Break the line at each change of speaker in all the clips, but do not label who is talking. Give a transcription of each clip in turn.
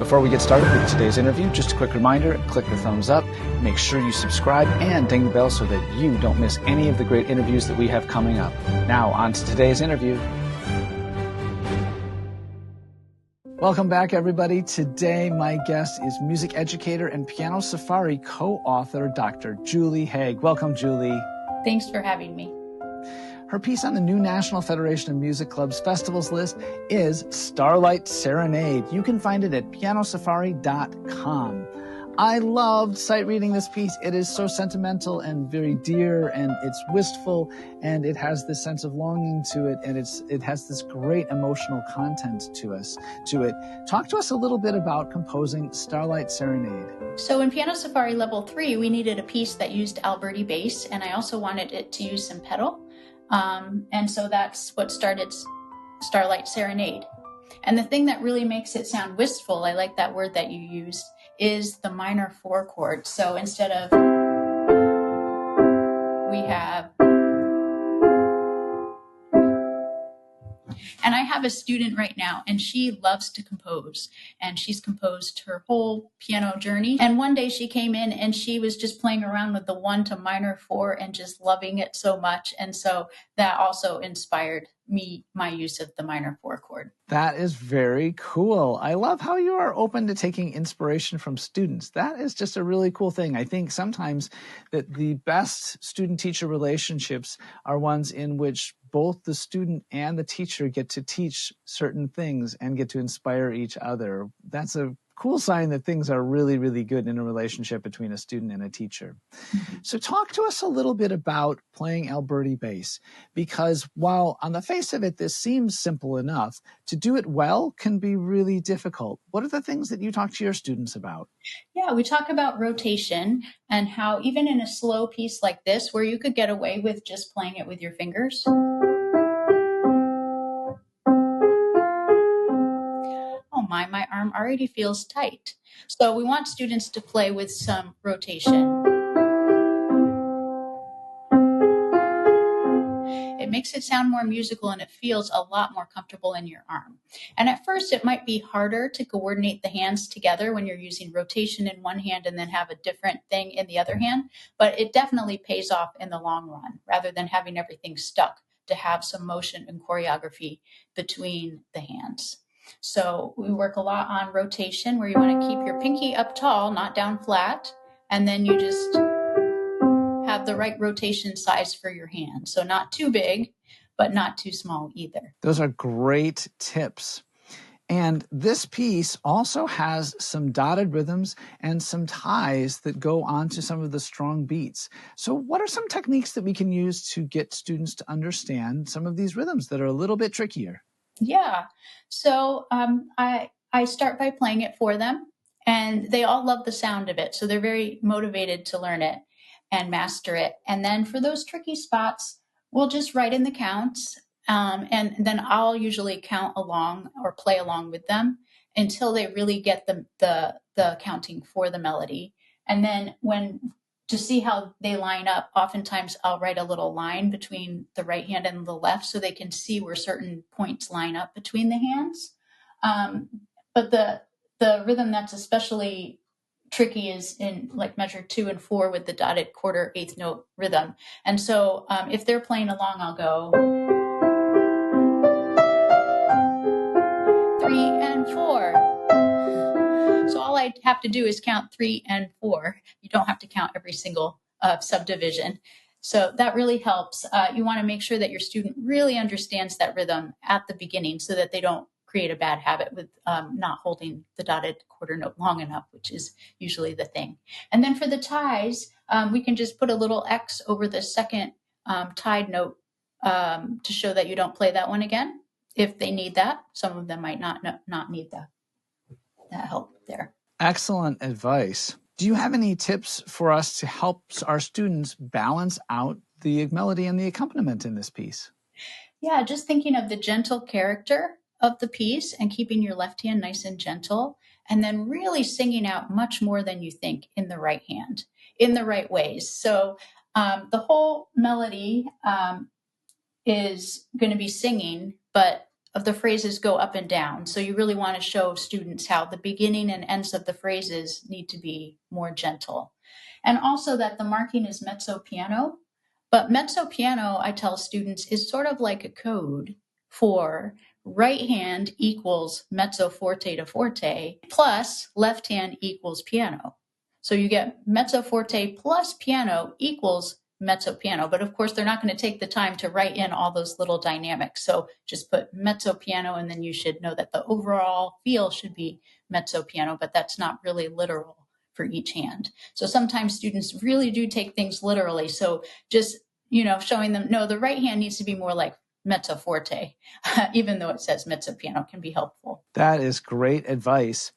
Before we get started with today's interview, just a quick reminder, click the thumbs up, make sure you subscribe and ding the bell so that you don't miss any of the great interviews that we have coming up. Now, on to today's interview. Welcome back, everybody. Today, my guest is music educator and Piano Safari co-author, Dr. Julie Hague. Welcome, Julie.
Thanks for having me.
Her piece on the new National Federation of Music Clubs Festivals list is Starlight Serenade. You can find it at pianosafari.com. I loved sight reading this piece. It is so sentimental and very dear, and it's wistful, and it has this sense of longing to it, and it has this great emotional content to it. Talk to us a little bit about composing Starlight Serenade.
So in Piano Safari Level 3, we needed a piece that used Alberti bass, and I also wanted it to use some pedal. And so that's what started Starlight Serenade. And the thing that really makes it sound wistful, I like that word that you used, is the minor 4 chord. So instead of, we have, and I have a student right now, and she loves to compose, and she's composed her whole piano journey. And one day she came in and she was just playing around with the 1 to minor 4 and just loving it so much. And so that also inspired my use of the minor 4 chord.
That is very cool. I love how you are open to taking inspiration from students. That is just a really cool thing. I think sometimes that the best student-teacher relationships are ones in which both the student and the teacher get to teach certain things and get to inspire each other. That's a cool sign that things are really, really good in a relationship between a student and a teacher. Mm-hmm. So talk to us a little bit about playing Alberti bass, because while on the face of it, this seems simple enough, to do it well can be really difficult. What are the things that you talk to your students about?
Yeah, we talk about rotation and how even in a slow piece like this, where you could get away with just playing it with your fingers, my arm already feels tight. So we want students to play with some rotation. It makes it sound more musical and it feels a lot more comfortable in your arm. And at first it might be harder to coordinate the hands together when you're using rotation in one hand and then have a different thing in the other hand, but it definitely pays off in the long run rather than having everything stuck, to have some motion and choreography between the hands. So we work a lot on rotation, where you want to keep your pinky up tall, not down flat, and then you just have the right rotation size for your hand. So not too big, but not too small either.
Those are great tips. And this piece also has some dotted rhythms and some ties that go on to some of the strong beats. So what are some techniques that we can use to get students to understand some of these rhythms that are a little bit trickier?
Yeah. So I start by playing it for them, and they all love the sound of it. So they're very motivated to learn it and master it. And then for those tricky spots, we'll just write in the counts. And then I'll usually count along or play along with them until they really get the counting for the melody. And then to see how they line up, oftentimes I'll write a little line between the right hand and the left so they can see where certain points line up between the hands. But the rhythm that's especially tricky is in like measure 2 and 4 with the dotted quarter eighth note rhythm. And so if they're playing along, I'll go 3 and 4. So all I have to do is count 3 and 4. You don't have to count every single subdivision. So that really helps. You want to make sure that your student really understands that rhythm at the beginning so that they don't create a bad habit with not holding the dotted quarter note long enough, which is usually the thing. And then for the ties, we can just put a little X over the second tied note to show that you don't play that one again if they need that. Some of them might not need that help there.
Excellent advice. Do you have any tips for us to help our students balance out the melody and the accompaniment in this piece?
Yeah, just thinking of the gentle character of the piece and keeping your left hand nice and gentle, and then really singing out much more than you think in the right hand, in the right ways. So the whole melody is going to be singing, but of the phrases go up and down. So you really want to show students how the beginning and ends of the phrases need to be more gentle. And also that the marking is mezzo piano. But mezzo piano, I tell students, is sort of like a code for right hand equals mezzo forte to forte plus left hand equals piano. So you get mezzo forte plus piano equals mezzo piano. But of course, they're not going to take the time to write in all those little dynamics. So just put mezzo piano, and then you should know that the overall feel should be mezzo piano, but that's not really literal for each hand. So sometimes students really do take things literally. So just, showing them, no, the right hand needs to be more like mezzo forte, even though it says mezzo piano, can be helpful.
That is great advice.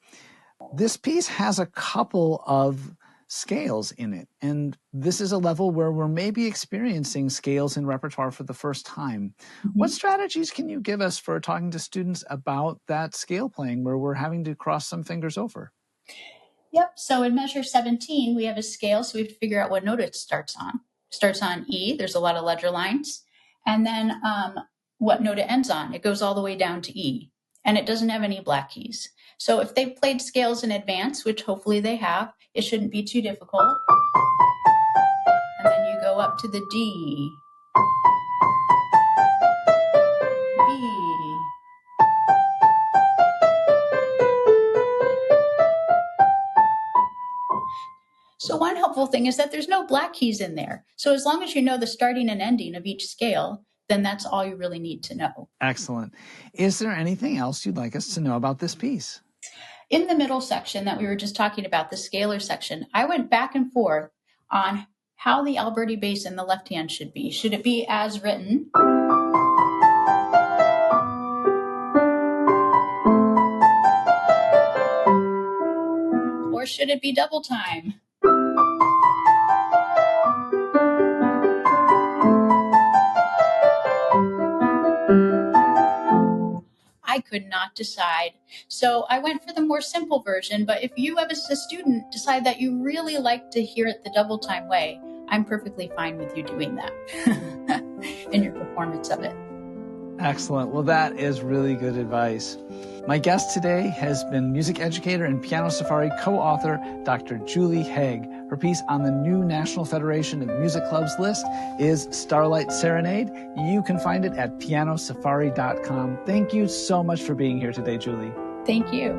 This piece has a couple of scales in it, and this is a level where we're maybe experiencing scales in repertoire for the first time. Mm-hmm. What strategies can you give us for talking to students about that scale playing where we're having to cross some fingers over?
Yep. So in measure 17, we have a scale, so we have to figure out what note it starts on. It starts on E. There's a lot of ledger lines. And then what note it ends on. It goes all the way down to E. And it doesn't have any black keys. So if they've played scales in advance, which hopefully they have, it shouldn't be too difficult. And then you go up to the D, B, so one helpful thing is that there's no black keys in there. So as long as you know the starting and ending of each scale, then that's all you really need to know.
Excellent. Is there anything else you'd like us to know about this piece?
In the middle section that we were just talking about, the scalar section, I went back and forth on how the Alberti bass in the left hand should be. Should it be as written? Or should it be double time? I could not decide. So I went for the more simple version, but if you as a student decide that you really like to hear it the double time way, I'm perfectly fine with you doing that in your performance of it.
Excellent. Well, that is really good advice. My guest today has been music educator and Piano Safari co-author Dr. Julie Hague. Her piece on the new National Federation of Music Clubs list is Starlight Serenade. You can find it at pianosafari.com. Thank you so much for being here today, Julie.
Thank you.